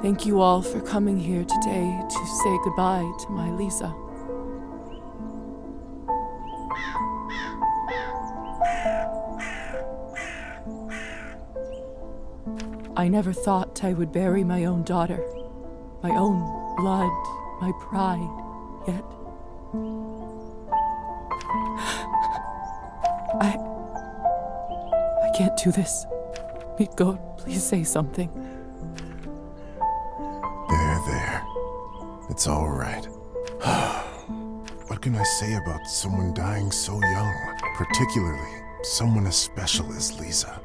Thank you all for coming here today to say goodbye to my Lisa. I never thought I would bury my own daughter, my own blood, my pride, yet I can't do this. God, please say something. There. It's all right. What can I say about someone dying so young? Particularly someone as special as Lisa.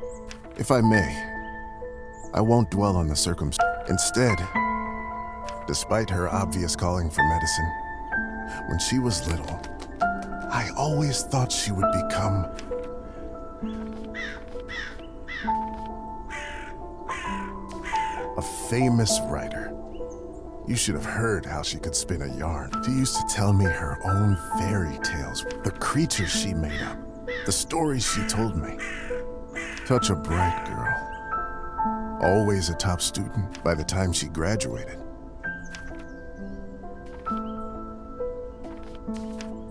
If I may, I won't dwell on the circumstance. Instead, despite her obvious calling for medicine, when she was little, I always thought she would become a famous writer. You should have heard how she could spin a yarn. She used to tell me her own fairy tales, the creatures she made up, the stories she told me. Such a bright girl. Always a top student by the time she graduated.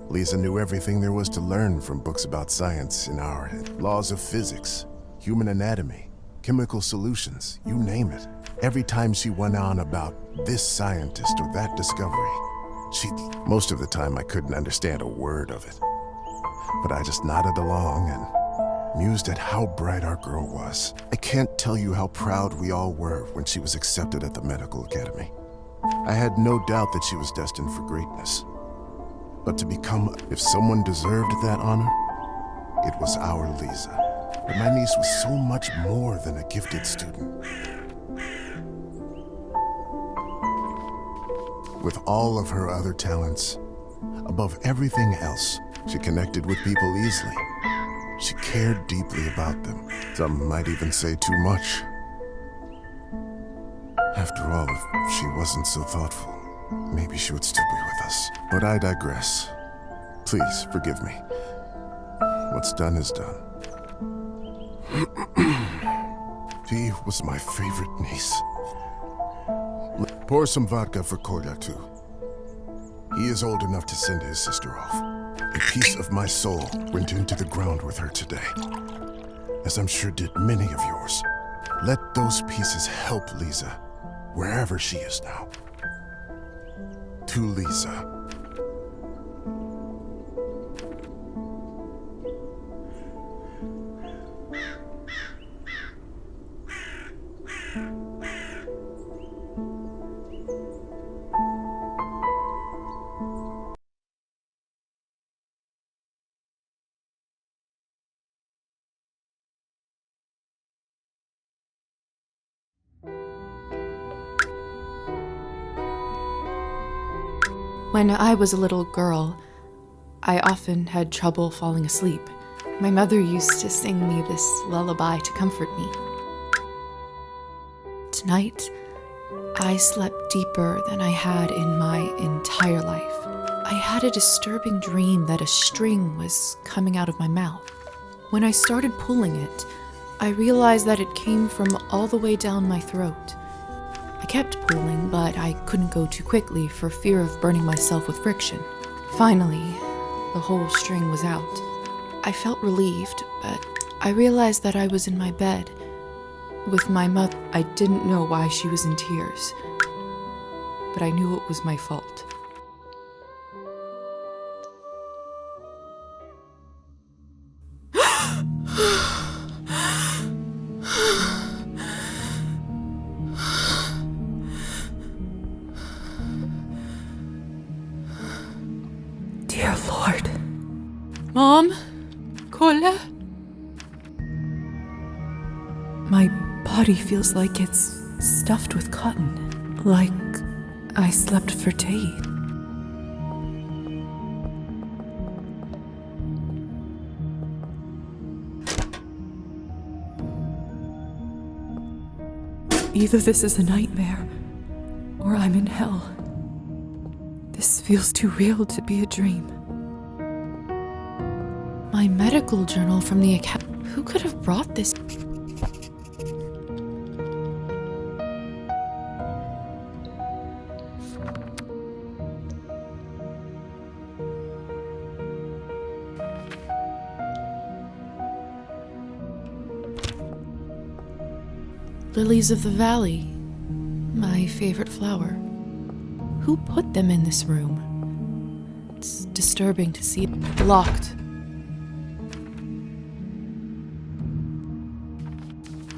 Lisa knew everything there was to learn from books about science in our laws of physics, human anatomy, chemical solutions, you name it. Every time she went on about this scientist or that discovery, most of the time I couldn't understand a word of it. But I just nodded along and mused at how bright our girl was. I can't tell you how proud we all were when she was accepted at the medical academy. I had no doubt that she was destined for greatness. But to become, if someone deserved that honor, it was our Lisa. But my niece was so much more than a gifted student. With all of her other talents, above everything else, she connected with people easily. She cared deeply about them. Some might even say too much. After all, if she wasn't so thoughtful, maybe she would still be with us. But I digress. Please, forgive me. What's done is done. She was my favorite niece. Pour some vodka for Kolya, too. He is old enough to send his sister off. A piece of my soul went into the ground with her today, as I'm sure did many of yours. Let those pieces help Lisa, wherever she is now. To Lisa. When I was a little girl, I often had trouble falling asleep. My mother used to sing me this lullaby to comfort me. Tonight, I slept deeper than I had in my entire life. I had a disturbing dream that a string was coming out of my mouth. When I started pulling it, I realized that it came from all the way down my throat. I kept pulling, but I couldn't go too quickly for fear of burning myself with friction. Finally, the whole string was out. I felt relieved, but I realized that I was in my bed with my mother. I didn't know why she was in tears, but I knew it was my fault. Dear Lord. Mom? Kolya? My body feels like it's stuffed with cotton. Like I slept for days. Either this is a nightmare, or I'm in hell. This feels too real to be a dream. My medical journal from the academy. Who could have brought this? Lilies of the valley. My favorite flower. Who put them in this room? It's disturbing to see it locked.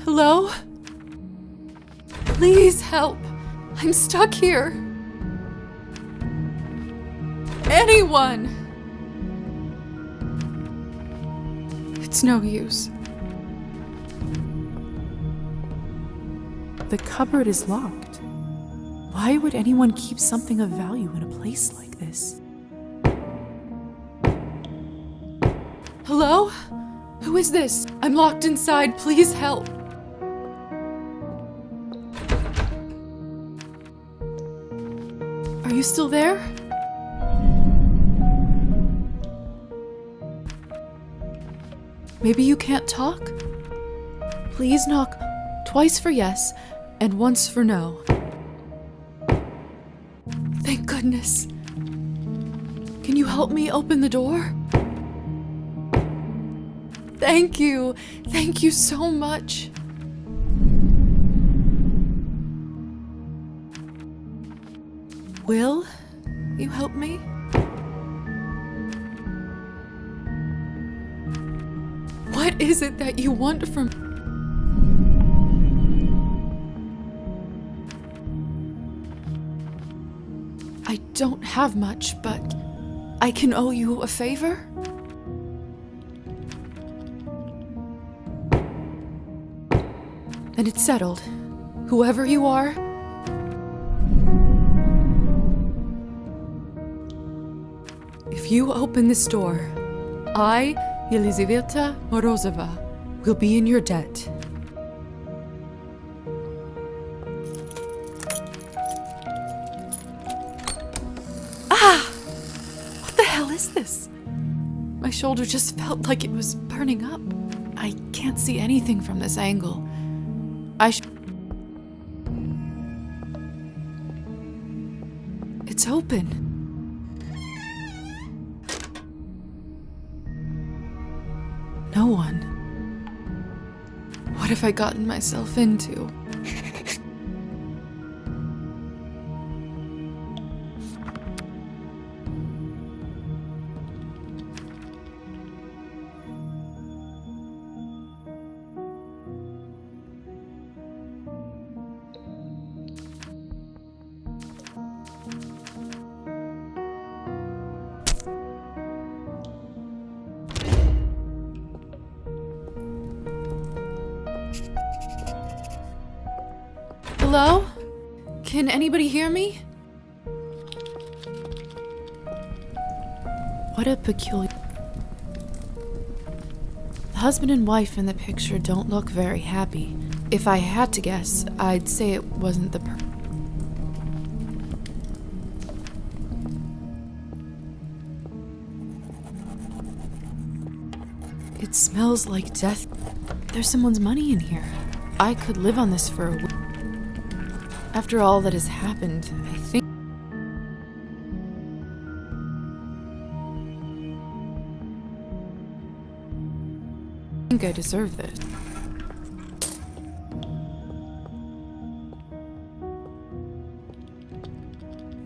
Hello? Please help. I'm stuck here. Anyone! It's no use. The cupboard is locked. Why would anyone keep something of value in a place like this? Hello? Who is this? I'm locked inside. Please help. Are you still there? Maybe you can't talk? Please knock twice for yes and once for no. Thank goodness. Can you help me open the door? Thank you. Thank you so much. Will you help me? What is it that you want from me? I don't have much, but I can owe you a favor? Then it's settled. Whoever you are, if you open this door, I, Yelizaveta Morozova, will be in your debt. What the hell is this? My shoulder just felt like it was burning up. I can't see anything from this angle. It's open. No one. What have I gotten myself into? Hello? Can anybody hear me? What a peculiar... The husband and wife in the picture don't look very happy. If I had to guess, I'd say it wasn't the It smells like death. There's someone's money in here. I could live on this for a week. After all that has happened, I think I deserve this.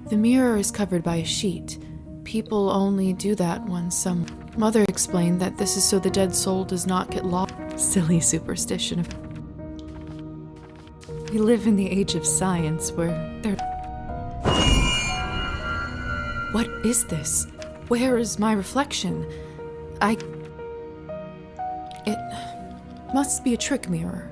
The mirror is covered by a sheet. People only do that when some... Mother explained that this is so the dead soul does not get lost. Silly superstition of... We live in the age of science where there... What is this? Where is my reflection? It must be a trick mirror.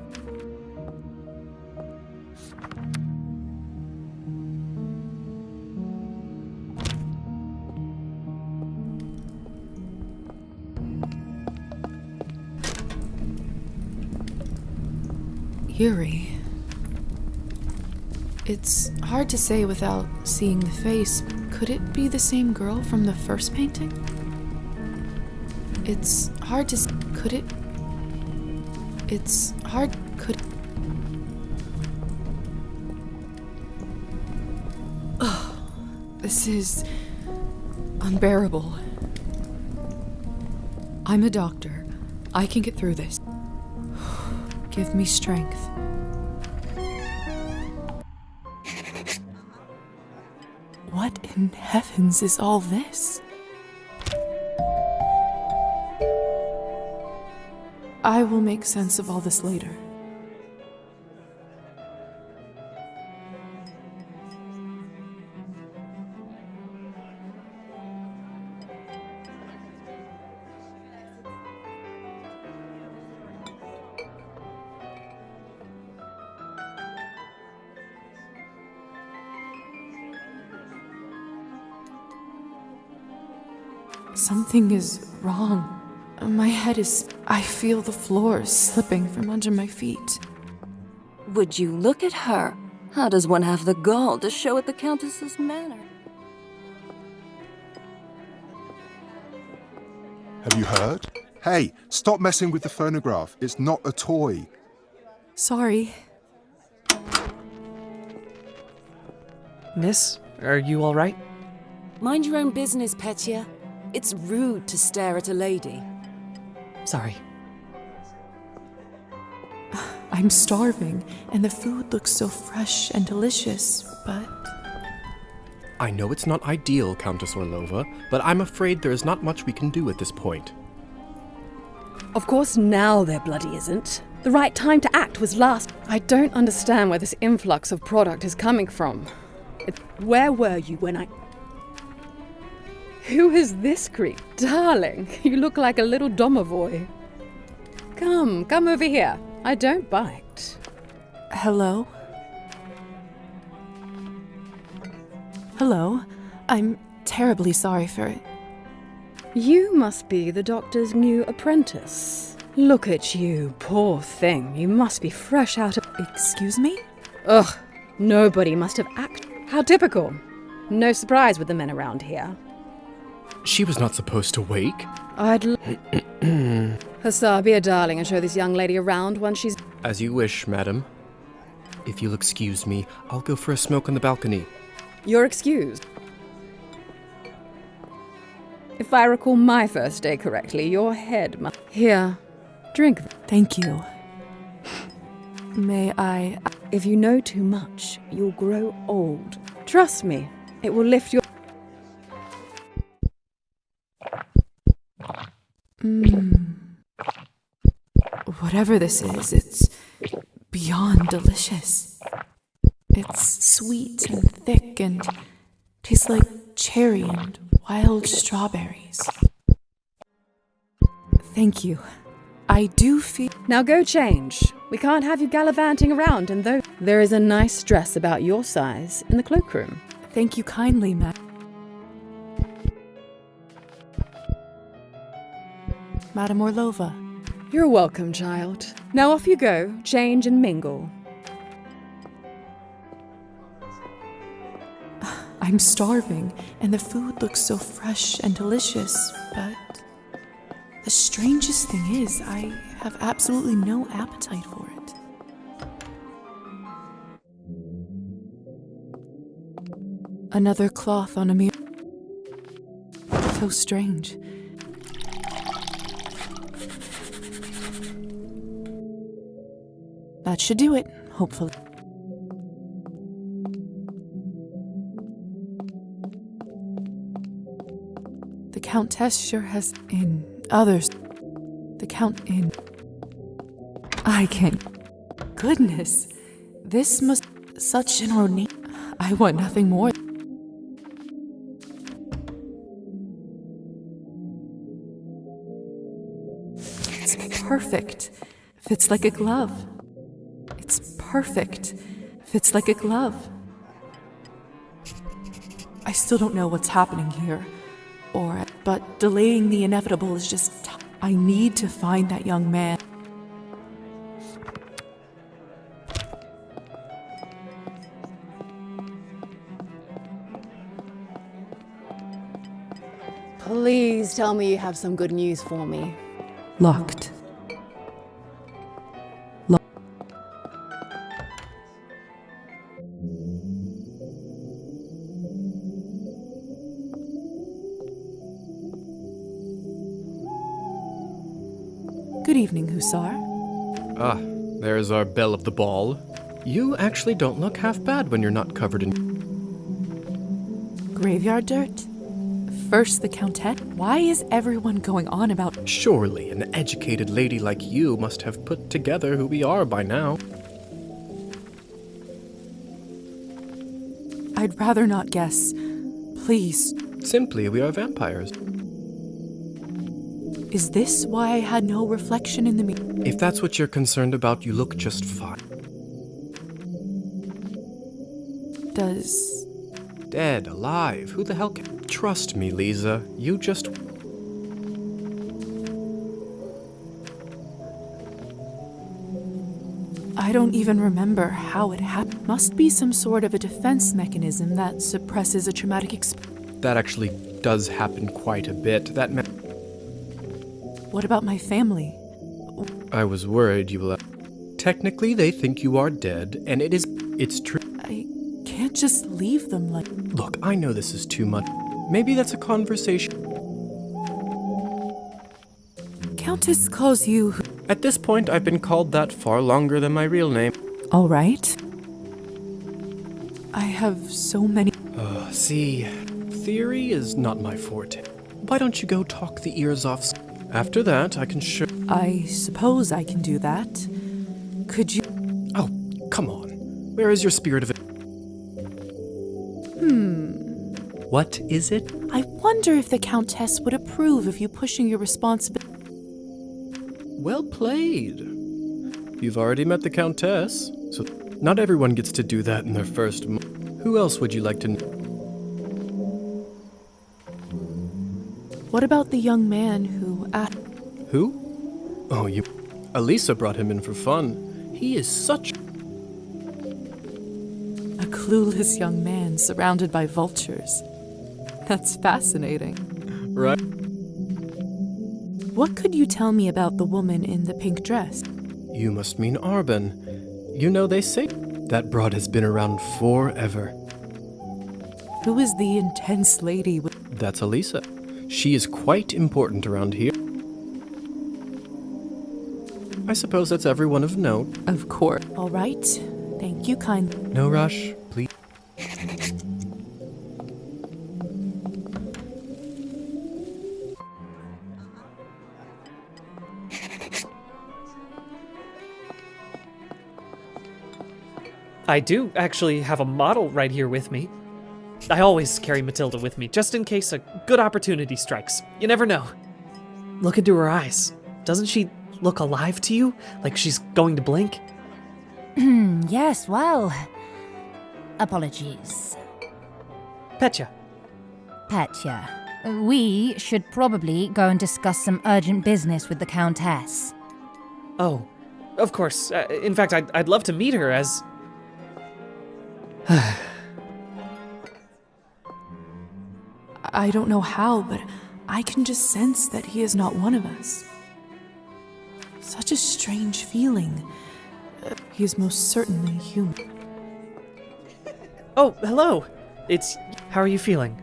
Eerie. It's hard to say without seeing the face. Could it be the same girl from the first painting? It's hard to... Could it... It's hard... Could... Oh, this is... unbearable. I'm a doctor. I can get through this. Give me strength. What in heavens is all this? I will make sense of all this later. Something is wrong. My head is... I feel the floor slipping from under my feet. Would you look at her? How does one have the gall to show at the Countess's manner? Have you heard? Hey, stop messing with the phonograph. It's not a toy. Sorry. Miss, are you all right? Mind your own business, Petya. It's rude to stare at a lady. Sorry. I'm starving, and the food looks so fresh and delicious, but... I know it's not ideal, Countess Orlova, but I'm afraid there is not much we can do at this point. Of course now there bloody isn't. The right time to act was last. I don't understand where this influx of product is coming from. Where were you when I... Who is this creep? Darling, you look like a little domovoi. Come over here. I don't bite. Hello? Hello? I'm terribly sorry for it. You must be the doctor's new apprentice. Look at you, poor thing. You must be fresh out of... Excuse me? Ugh, nobody must have acted. How typical. No surprise with the men around here. She was not supposed to wake. Hussar, be a darling and show this young lady around once she's... As you wish, madam. If you'll excuse me, I'll go for a smoke on the balcony. You're excused. If I recall my first day correctly, your head must... Here, drink. Thank you. May I... If you know too much, you'll grow old. Trust me, it will lift your... Whatever this is, it's beyond delicious. It's sweet and thick and tastes like cherry and wild strawberries. Thank you. I do feel... Now go change. We can't have you gallivanting around, and though there is a nice dress about your size in the cloakroom. Thank you kindly, ma'am. Madame Orlova. You're welcome, child. Now off you go, change and mingle. I'm starving, and the food looks so fresh and delicious, but the strangest thing is, I have absolutely no appetite for it. Another cloth on a mirror. So strange. That should do it, hopefully. The Countess sure has in others. The Count in. I can't. Goodness, this must such an ornate. I want nothing more. It's perfect. Fits like a glove. It's perfect. Fits like a glove. I still don't know what's happening here. But delaying the inevitable is just... I need to find that young man. Please tell me you have some good news for me. Locked. Good evening, Hussar. Ah, there's our belle of the ball. You actually don't look half bad when you're not covered in... graveyard dirt? First the Countess? Why is everyone going on about... Surely an educated lady like you must have put together who we are by now. I'd rather not guess. Please. Simply, we are vampires. Is this why I had no reflection in the mirror? If that's what you're concerned about, you look just fine. Does... Dead, alive, who the hell can... Trust me, Lisa, you just... I don't even remember how it happened. Must be some sort of a defense mechanism that suppresses a traumatic experience. That actually does happen quite a bit. What about my family? I was worried you will... Technically, they think you are dead, and it's true. I can't just leave them like... Look, I know this is too much. Maybe that's a conversation. Countess calls you... At this point, I've been called that far longer than my real name. All right. I have so many... See, theory is not my forte. Why don't you go talk the ears off? After that, I can show... I suppose I can do that. Could you... Oh, come on. Where is your spirit of it? What is it? I wonder if the Countess would approve of you pushing your responsibility... Well played. You've already met the Countess, so not everyone gets to do that in their first Who else would you like to know? What about the young man who asked... Who? Oh, you... Elisa brought him in for fun. He is such... A clueless young man surrounded by vultures. That's fascinating. Right? What could you tell me about the woman in the pink dress? You must mean Arbin. You know, they say that broad has been around forever. Who is the intense lady with... That's Elisa. She is quite important around here. I suppose that's everyone of note. Of course. All right. Thank you kindly. No rush, please. I do actually have a model right here with me. I always carry Matilda with me, just in case a good opportunity strikes. You never know. Look into her eyes. Doesn't she look alive to you? Like she's going to blink? Yes, well... Apologies. Petya. Petya, we should probably go and discuss some urgent business with the Countess. Oh, of course. In fact, I'd love to meet her as... I don't know how, but I can just sense that he is not one of us. Such a strange feeling. He is most certainly human. Oh, hello. How are you feeling?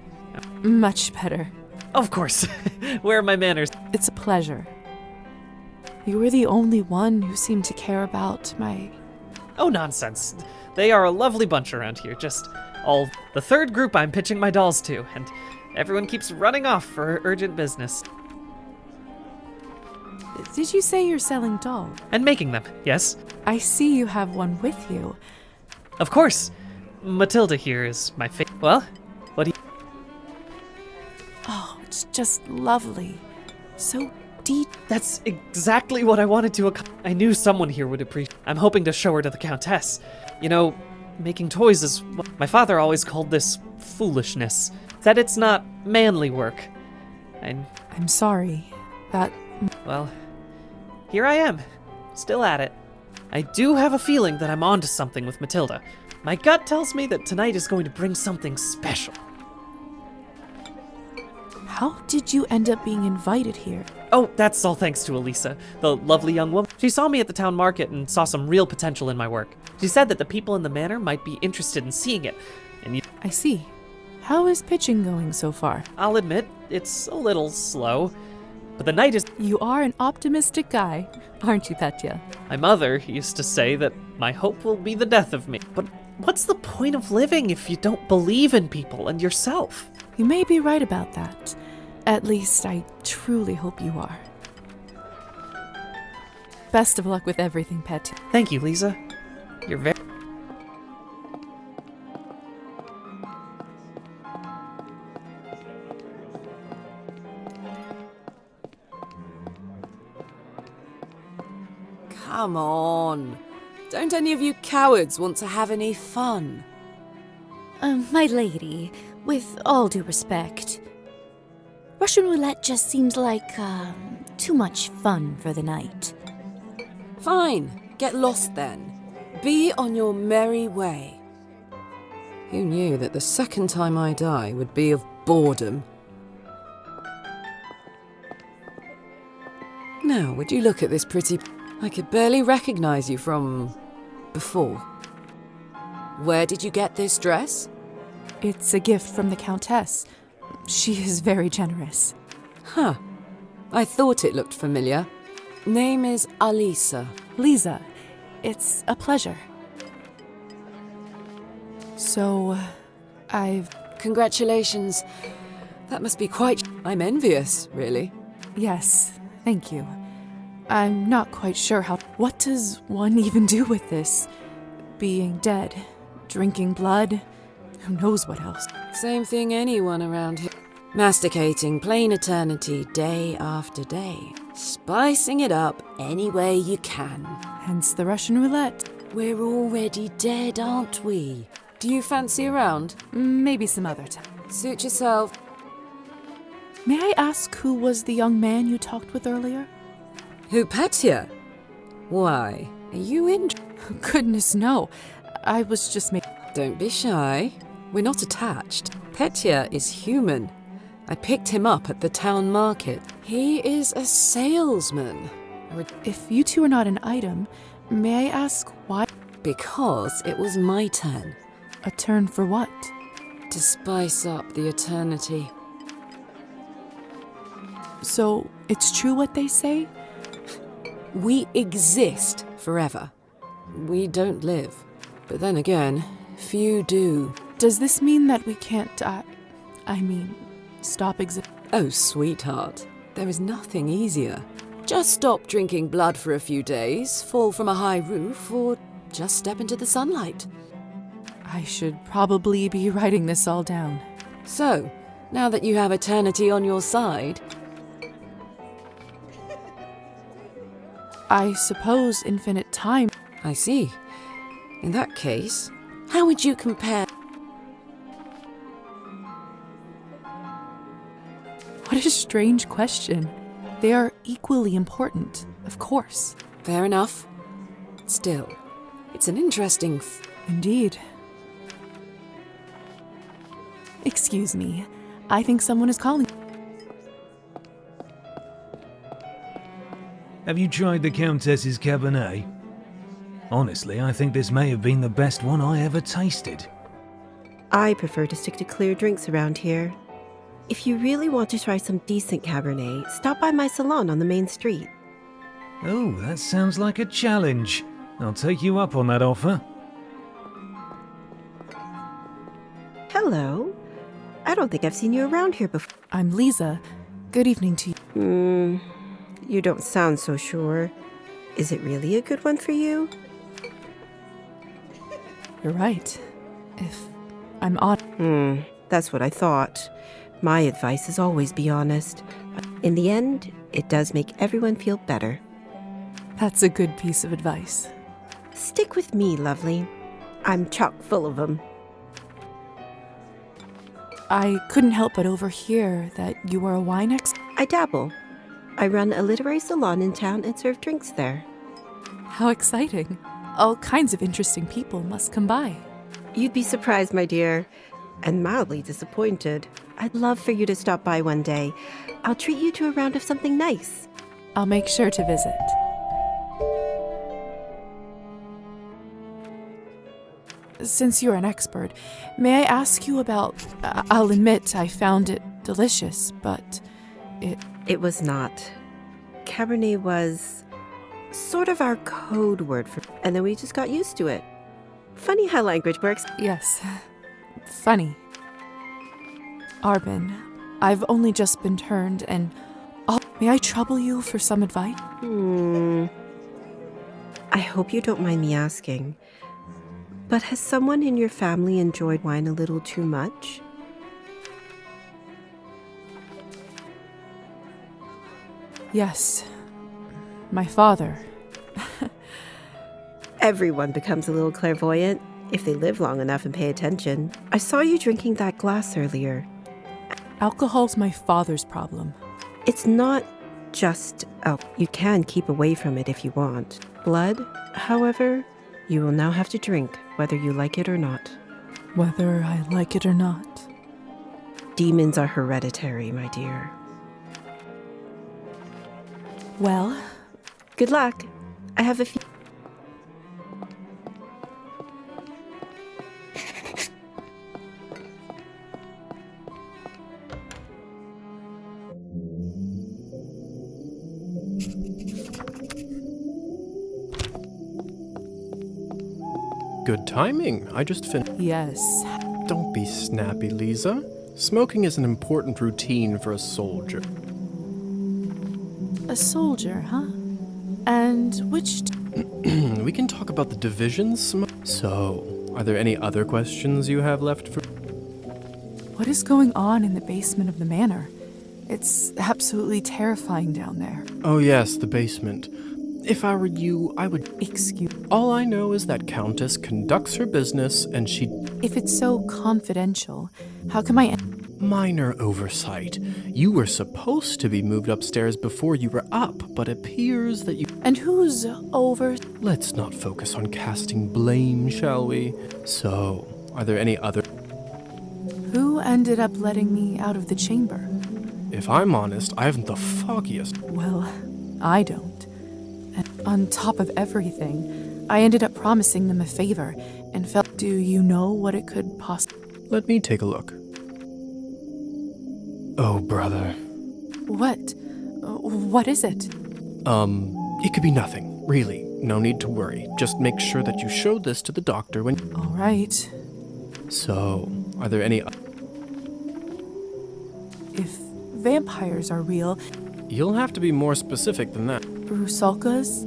Much better. Of course. Where are my manners? It's a pleasure. You were the only one who seemed to care about my... Oh, nonsense. They are a lovely bunch around here, just all the third group I'm pitching my dolls to, and everyone keeps running off for urgent business. Did you say you're selling dolls? And making them, yes. I see you have one with you. Of course. Matilda here is my favorite. Well, what do you... Oh, it's just lovely. So deep. That's exactly what I wanted to accomplish. I knew someone here would appreciate. I'm hoping to show her to the Countess. You know, making toys is what my father always called this foolishness. That it's not manly work. I'm sorry. Well, here I am, still at it. I do have a feeling that I'm onto something with Matilda. My gut tells me that tonight is going to bring something special. How did you end up being invited here? Oh, that's all thanks to Elisa, the lovely young woman. She saw me at the town market and saw some real potential in my work. She said that the people in the manor might be interested in seeing it. And I see. How is pitching going so far? I'll admit, it's a little slow. but the night is... You are an optimistic guy, aren't you, Petya? My mother used to say that my hope will be the death of me. But what's the point of living if you don't believe in people and yourself? You may be right about that. At least I truly hope you are. Best of luck with everything, Petya. Thank you, Lisa. You're very... Come on. Don't any of you cowards want to have any fun? My lady, with all due respect, Russian roulette just seems like, too much fun for the night. Fine, get lost then. Be on your merry way. Who knew that the second time I die would be of boredom? Now, would you look at this pretty... I could barely recognize you from... before. Where did you get this dress? It's a gift from the Countess. She is very generous. Huh. I thought it looked familiar. Name is Alisa. Lisa, it's a pleasure. So, I've... Congratulations. That must be quite... I'm envious, really. Yes, thank you. I'm not quite sure how... What does one even do with this? Being dead, drinking blood, who knows what else? Same thing anyone around here. Masticating plain eternity day after day. Spicing it up any way you can. Hence the Russian roulette. We're already dead, aren't we? Do you fancy a round? Maybe some other time. Suit yourself. May I ask who was the young man you talked with earlier? Who, Petya? Why, are you in... Goodness, no. I was just making... Don't be shy. We're not attached. Petya is human. I picked him up at the town market. He is a salesman. If you two are not an item, may I ask why? Because it was my turn. A turn for what? To spice up the eternity. So, it's true what they say? We exist forever. We don't live. But then again, few do. Does this mean that we can't stop existing? Oh, sweetheart, there is nothing easier. Just stop drinking blood for a few days, fall from a high roof, or just step into the sunlight. I should probably be writing this all down. So, now that you have eternity on your side... I suppose infinite time. I see. In that case, how would you compare... What a strange question. They are equally important, of course. Fair enough. Still, it's an interesting... Indeed. Excuse me. I think someone is calling. Have you tried the Countess's Cabernet? Honestly, I think this may have been the best one I ever tasted. I prefer to stick to clear drinks around here. If you really want to try some decent Cabernet, stop by my salon on the main street. Oh, that sounds like a challenge. I'll take you up on that offer. Hello. I don't think I've seen you around here before. I'm Lisa. Good evening to you. You don't sound so sure. Is it really a good one for you? You're right. If I'm on... That's what I thought. My advice is always be honest. In the end, it does make everyone feel better. That's a good piece of advice. Stick with me, lovely. I'm chock full of them. I couldn't help but overhear that you are a wine expert. I dabble. I run a literary salon in town and serve drinks there. How exciting. All kinds of interesting people must come by. You'd be surprised, my dear, and mildly disappointed. I'd love for you to stop by one day. I'll treat you to a round of something nice. I'll make sure to visit. Since you're an expert, may I ask you about... I'll admit I found it delicious, but It was not. Cabernet was sort of our code word for, and then we just got used to it. Funny how language works. Yes. Funny. Arbin, I've only just been turned, and may I trouble you for some advice? I hope you don't mind me asking, but has someone in your family enjoyed wine a little too much? Yes. My father. Everyone becomes a little clairvoyant if they live long enough and pay attention. I saw you drinking that glass earlier. Alcohol's my father's problem. It's not just you can keep away from it if you want. Blood, however, you will now have to drink, whether you like it or not. Whether I like it or not. Demons are hereditary, my dear. Well, good luck. I have a few. Good timing. I just finished. Yes. Don't be snappy, Lisa. Smoking is an important routine for a soldier. A soldier, huh? And which... We can talk about the divisions. So, are there any other questions you have left for... What is going on in the basement of the manor? It's absolutely terrifying down there. Oh yes, the basement. If I were you, I would... Excuse... All I know is that Countess conducts her business and she... If it's so confidential, how come I... Minor oversight. You were supposed to be moved upstairs before you were up, but appears that you... And who's over... Let's not focus on casting blame, shall we? So, are there any other... Who ended up letting me out of the chamber? If I'm honest, I haven't the foggiest... Well, I don't. And on top of everything, I ended up promising them a favor and felt... Do you know what it could possibly... Let me take a look. Oh, brother. What? What is it? It could be nothing, really. No need to worry. Just make sure that you show this to the doctor when... All right. So, are there any... If vampires are real... You'll have to be more specific than that. Rusalkas?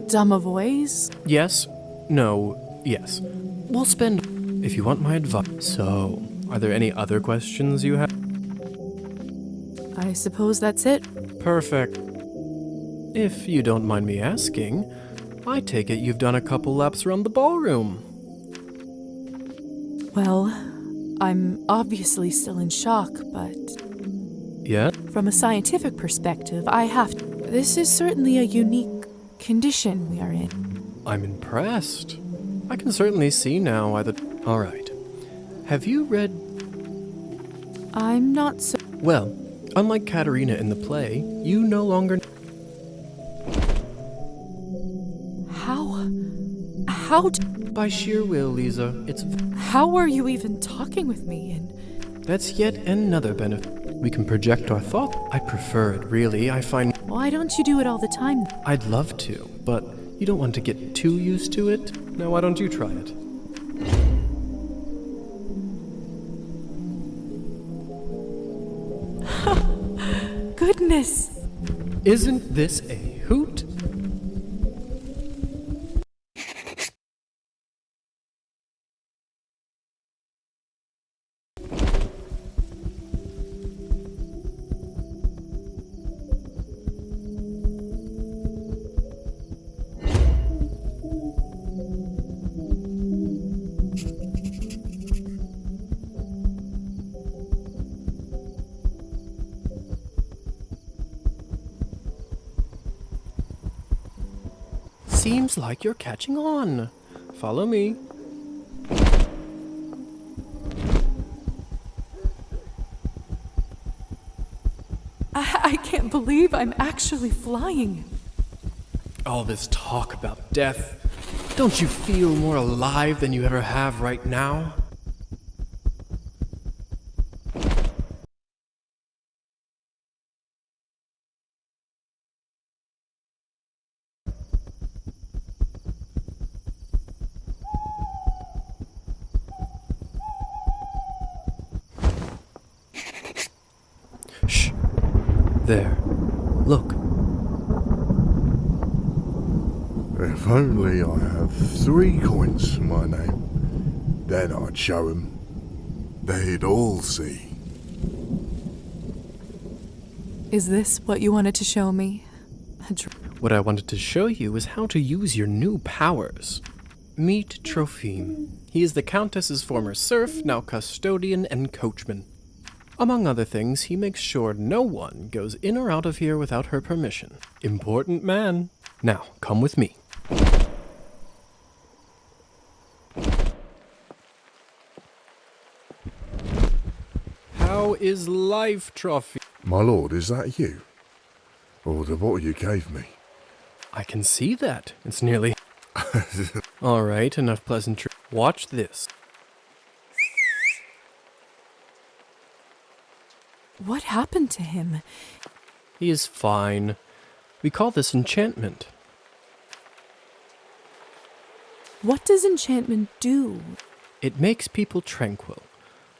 Domovoys? Yes. No. Yes. We'll spend... If you want my advice. So, are there any other questions you have? I suppose that's it. Perfect. If you don't mind me asking, I take it you've done a couple laps around the ballroom. Well, I'm obviously still in shock, but... Yeah? From a scientific perspective, I have to... This is certainly a unique condition we are in. I'm impressed. I can certainly see now why the... All right. Have you read... I'm not so... Well, unlike Katerina in the play, you no longer... How By sheer will, Lisa. It's... How are you even talking with me? And that's yet another benefit. We can project our thought. I prefer it, really. I find... Why don't you do it all the time? I'd love to, but you don't want to get too used to it. Now, why don't you try it? Goodness! Isn't this a hoot? Seems like you're catching on. Follow me. I can't believe I'm actually flying. All this talk about death. Don't you feel more alive than you ever have right now? There. Look. If only I have 3 coins to my name, then I'd show 'em. They'd all see. Is this what you wanted to show me? What I wanted to show you is how to use your new powers. Meet Trophime. He is the Countess's former serf, now custodian and coachman. Among other things, he makes sure no one goes in or out of here without her permission. Important man. Now, come with me. How is life, Trophime? My lord, is that you? Or the bottle you gave me? I can see that. It's nearly... All right, enough pleasantry. Watch this. What happened to him? He is fine. We call this enchantment. What does enchantment do? It makes people tranquil.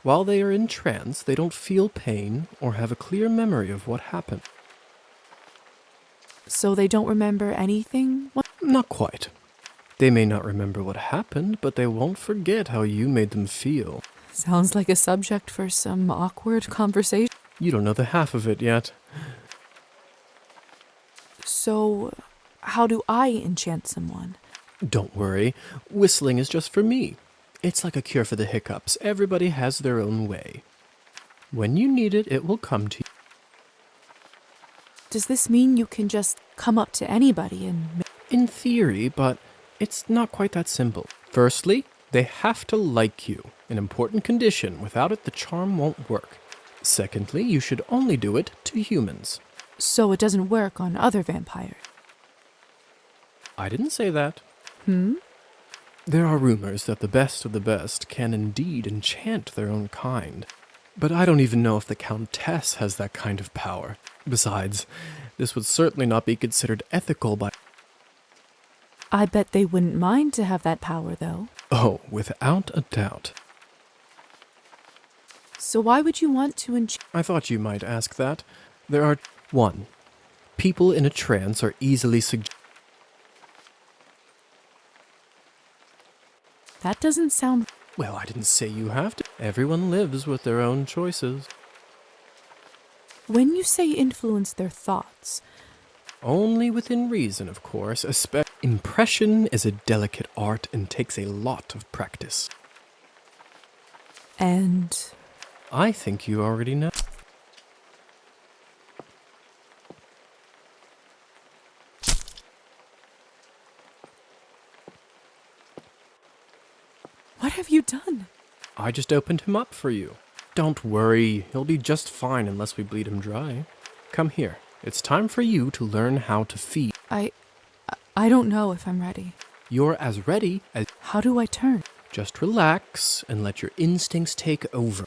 While they are in trance, they don't feel pain or have a clear memory of what happened. So they don't remember anything? What? Not quite. They may not remember what happened, but they won't forget how you made them feel. Sounds like a subject for some awkward conversation. You don't know the half of it yet. So, how do I enchant someone? Don't worry. Whistling is just for me. It's like a cure for the hiccups. Everybody has their own way. When you need it, it will come to you. Does this mean you can just come up to anybody and... In theory, but it's not quite that simple. Firstly, they have to like you, an important condition. Without it, the charm won't work. Secondly, you should only do it to humans. So it doesn't work on other vampires? I didn't say that. Hmm? There are rumors that the best of the best can indeed enchant their own kind. But I don't even know if the Countess has that kind of power. Besides, this would certainly not be considered ethical by... I bet they wouldn't mind to have that power, though. Oh, without a doubt. So why would you want to enchant... I thought you might ask that. There are... 1. People in a trance are easily That doesn't sound... Well, I didn't say you have to. Everyone lives with their own choices. When you say influence their thoughts... Only within reason, of course. Impression is a delicate art and takes a lot of practice. And... I think you already know. What have you done? I just opened him up for you. Don't worry, he'll be just fine unless we bleed him dry. Come here. It's time for you to learn how to feed. I don't know if I'm ready. You're as ready as... How do I turn? Just relax and let your instincts take over.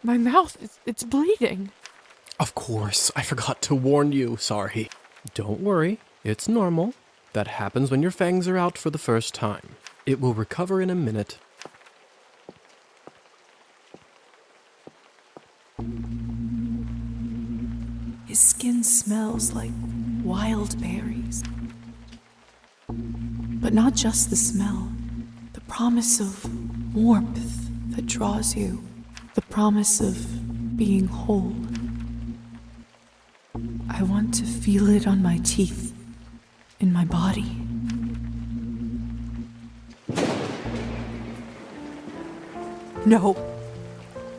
My mouth, it's bleeding. Of course, I forgot to warn you. Sorry. Don't worry, it's normal. That happens when your fangs are out for the first time. It will recover in a minute. His skin smells like wild berries. But not just the smell. The promise of warmth that draws you. The promise of being whole. I want to feel it on my teeth, in my body. No,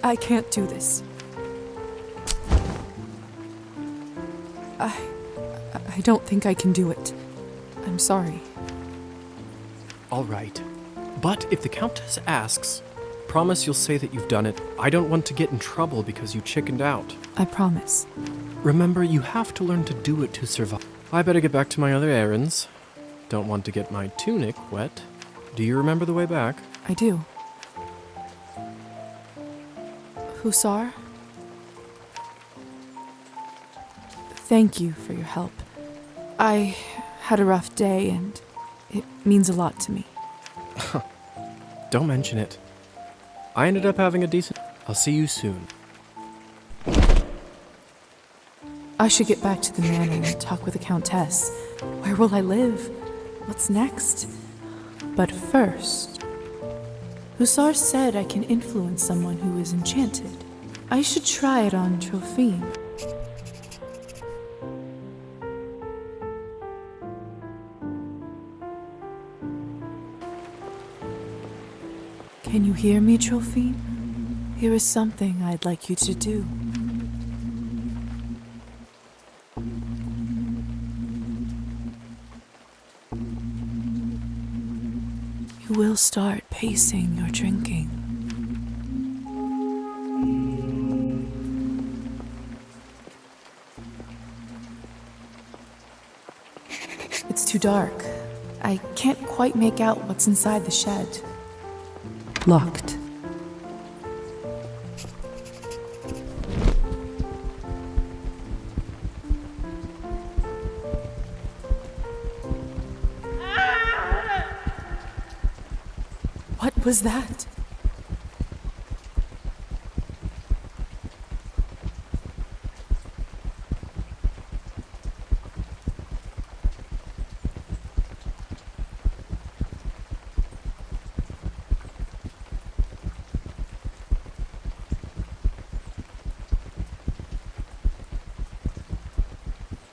I can't do this. I don't think I can do it. I'm sorry. All right. But if the Countess asks, promise you'll say that you've done it. I don't want to get in trouble because you chickened out. I promise. Remember, you have to learn to do it to survive. I better get back to my other errands. Don't want to get my tunic wet. Do you remember the way back? I do. Hussar? Thank you for your help. I had a rough day and It means a lot to me. Don't mention it. I ended up having a decent... I'll see you soon. I should get back to the manor and talk with the Countess. Where will I live? What's next? But first, Hussar said I can influence someone who is enchanted. I should try it on Trophine. Can you hear me, Trophine? Here is something I'd like you to do. You will start pacing your drinking. It's too dark. I can't quite make out what's inside the shed. Locked. What was that?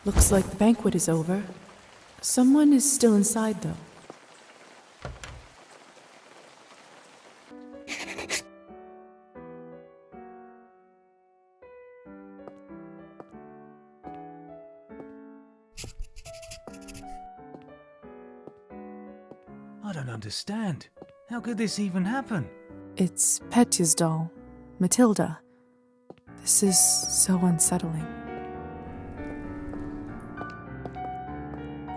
Looks like the banquet is over. Someone is still inside, though. I don't understand. How could this even happen? It's Petya's doll, Matilda. This is so unsettling.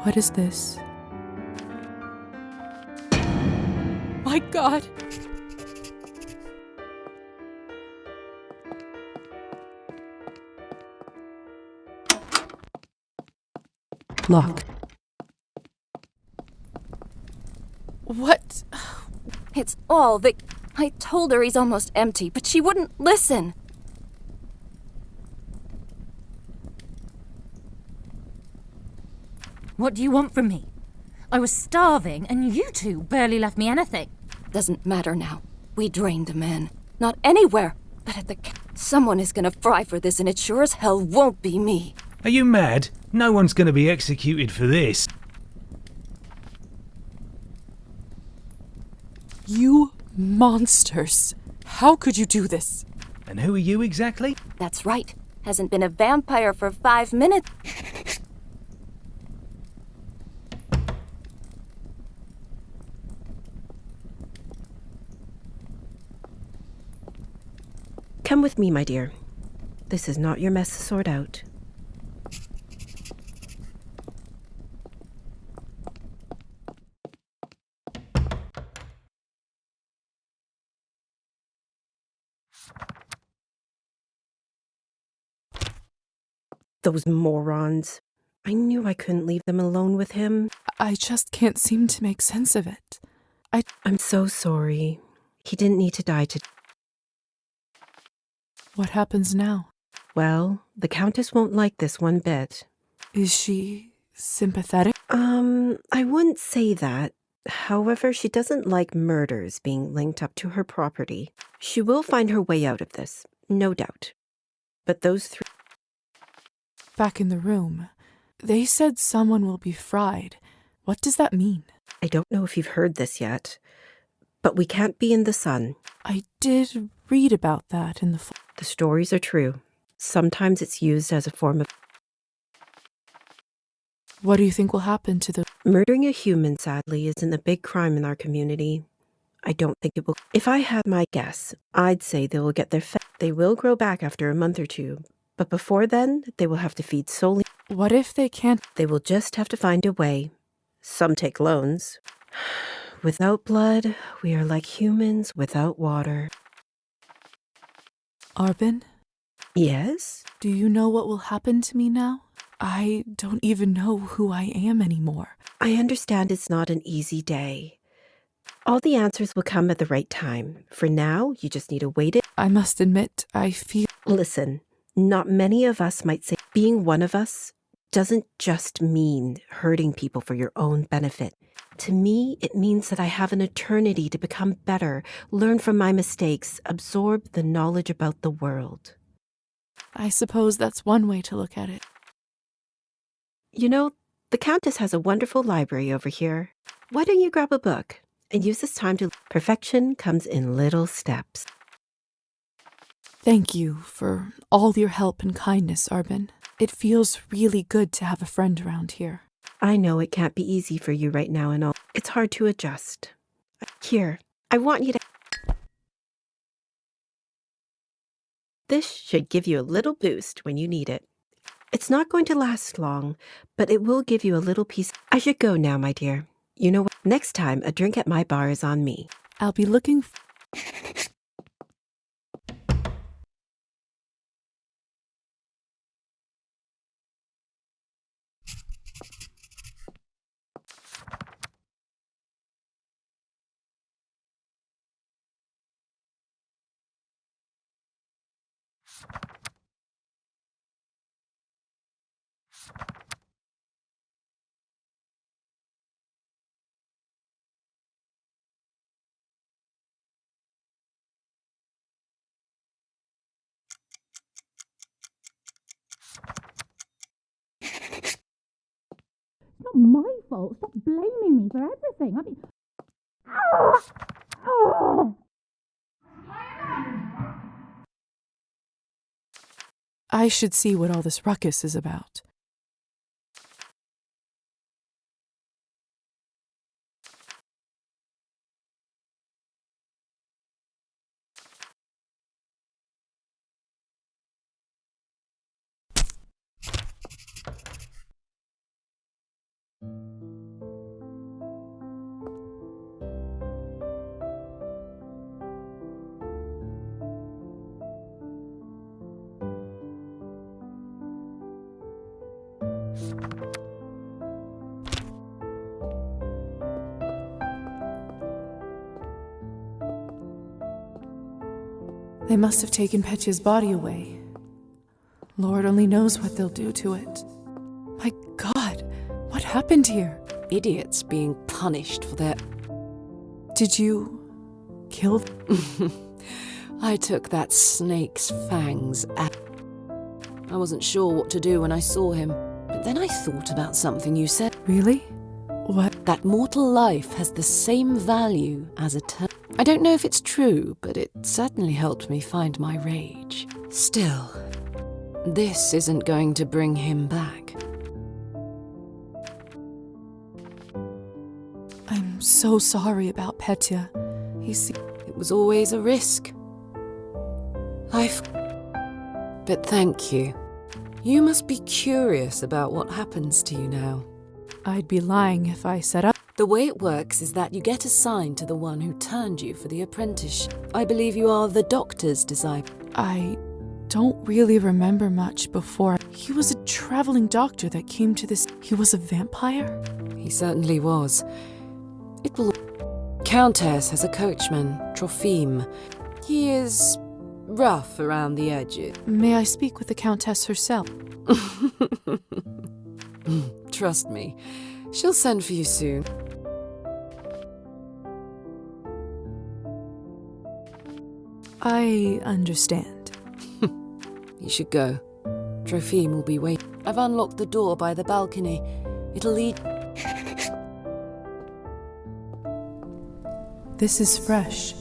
What is this? My God! Locked. What? It's all Vic. I told her he's almost empty, but she wouldn't listen. What do you want from me? I was starving, and you two barely left me anything. Doesn't matter now. We drained the man. Not anywhere, but at the... Someone is gonna fry for this, and it sure as hell won't be me. Are you mad? No one's going to be executed for this. You monsters! How could you do this? And who are you exactly? That's right. Hasn't been a vampire for 5 minutes. Come with me, my dear. This is not your mess to sort out. Those morons. I knew I couldn't leave them alone with him. I just can't seem to make sense of it. I'm so sorry. He didn't need to die to... What happens now? Well, the Countess won't like this one bit. Is she sympathetic? I wouldn't say that. However, she doesn't like murders being linked up to her property. She will find her way out of this, no doubt. But those three... Back in the room, they said someone will be fried. What does that mean? I don't know if you've heard this yet, but we can't be in the sun. I did read about that in the... The stories are true. Sometimes it's used as a form of... What do you think will happen to the... Murdering a human, sadly, isn't a big crime in our community. I don't think it will... If I had my guess, I'd say they will get their... They will grow back after a month or two, but before then, they will have to feed solely... What if they can't... They will just have to find a way. Some take loans. Without blood, we are like humans without water. Arbin? Yes? Do you know what will happen to me now? I don't even know who I am anymore. I understand it's not an easy day. All the answers will come at the right time. For now, you just need to wait it. I must admit, I feel... Listen, not many of us might say being one of us doesn't just mean hurting people for your own benefit. To me, it means that I have an eternity to become better, learn from my mistakes, absorb the knowledge about the world. I suppose that's one way to look at it. You know, the Countess has a wonderful library over here. Why don't you grab a book and use this time to... Perfection comes in little steps. Thank you for all your help and kindness, Arbin. It feels really good to have a friend around here. I know it can't be easy for you right now and all. It's hard to adjust. Here, I want you to... This should give you a little boost when you need it. It's not going to last long, but it will give you a little piece. I should go now, my dear. You know what? Next time, a drink at my bar is on me. I'll be looking... It's not my fault. Stop blaming me for everything. I mean... I should see what all this ruckus is about. They must have taken Petya's body away. Lord only knows what they'll do to it. My God, what happened here? Idiots being punished for their... Did you kill them? I took that snake's fangs at... I wasn't sure what to do when I saw him, but then I thought about something you said. Really? What? That mortal life has the same value as eternal. I don't know if it's true, but it certainly helped me find my rage. Still, this isn't going to bring him back. I'm so sorry about Petya. It was always a risk. But thank you. You must be curious about what happens to you now. I'd be lying if I said up. The way it works is that you get assigned to the one who turned you for the apprenticeship. I believe you are the doctor's disciple. I don't really remember much before. He was a traveling doctor that came to this... He was a vampire? He certainly was. It will... Countess has a coachman, Trophime. He is rough around the edges. May I speak with the Countess herself? Trust me, she'll send for you soon. I understand. You should go. Trophime will be waiting. I've unlocked the door by the balcony. It'll lead... This is fresh.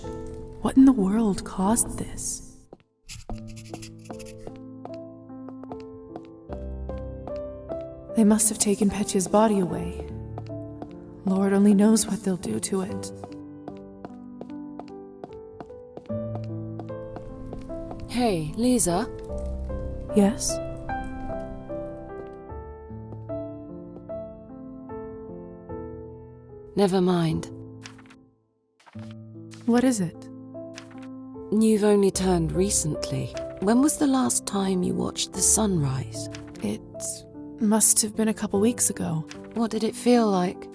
What in the world caused this? They must have taken Petya's body away. Lord only knows what they'll do to it. Hey, Lisa? Yes? Never mind. What is it? You've only turned recently. When was the last time you watched the sunrise? It Must have been a couple weeks ago. What did it feel like?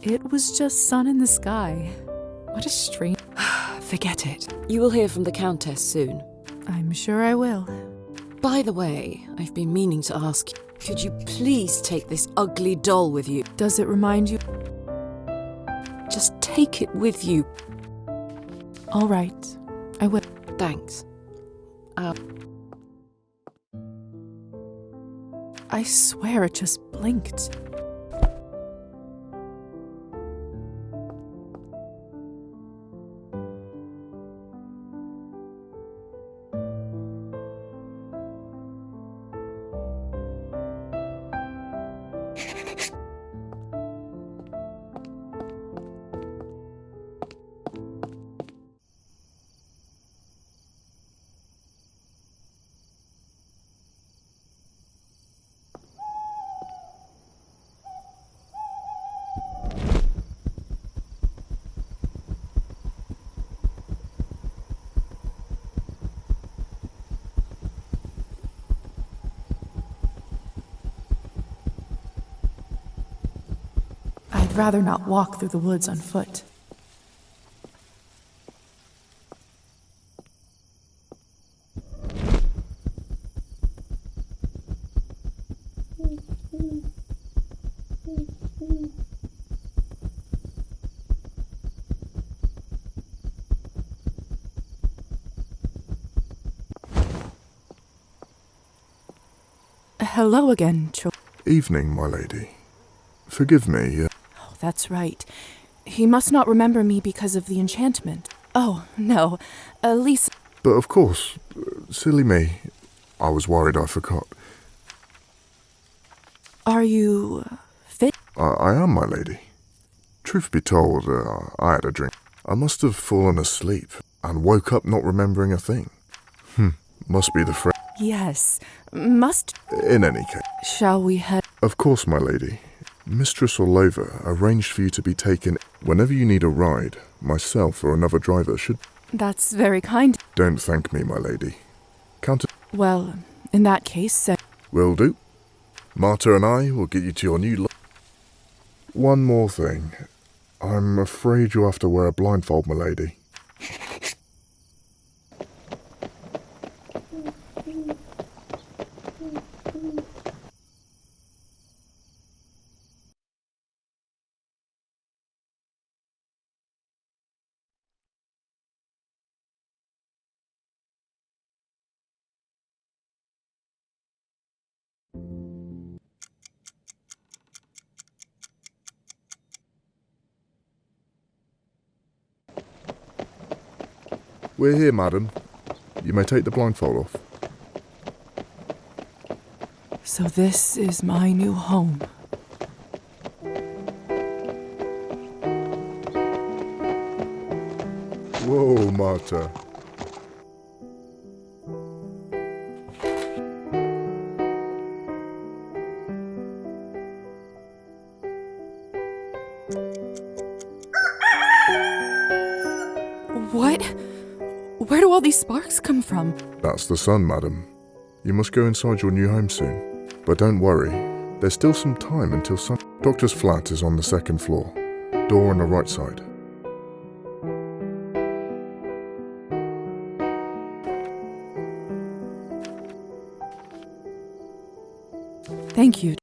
It was just sun in the sky. What a strange... Forget it. You will hear from the Countess soon. I'm sure I will. By the way, I've been meaning to ask you, could you please take this ugly doll with you? Does it remind you? Just take it with you. All right, I will. Thanks. I swear it just blinked. I'd rather not walk through the woods on foot. Hello again, Evening, my lady. Forgive me. Oh, that's right. He must not remember me because of the enchantment. Oh, no. Lisa... But of course, silly me. I was worried I forgot. Are you... fit? I am, my lady. Truth be told, I had a drink. I must have fallen asleep and woke up not remembering a thing. Must be the friend. Yes. Must... In any case. Shall we head... Of course, my lady. Mistress Orlova arranged for you to be taken whenever you need a ride. Myself or another driver should... That's very kind. Don't thank me, my lady. Well, in that case... Will do. Marta and I will get you to your new... One more thing. I'm afraid you'll have to wear a blindfold, my lady. We're here, madam. You may take the blindfold off. So this is my new home. Whoa, Marta. What? Where do all these sparks come from? That's the sun, madam. You must go inside your new home soon. But don't worry, there's still some time until sun. Doctor's flat is on the second floor. Door on the right side. Thank you.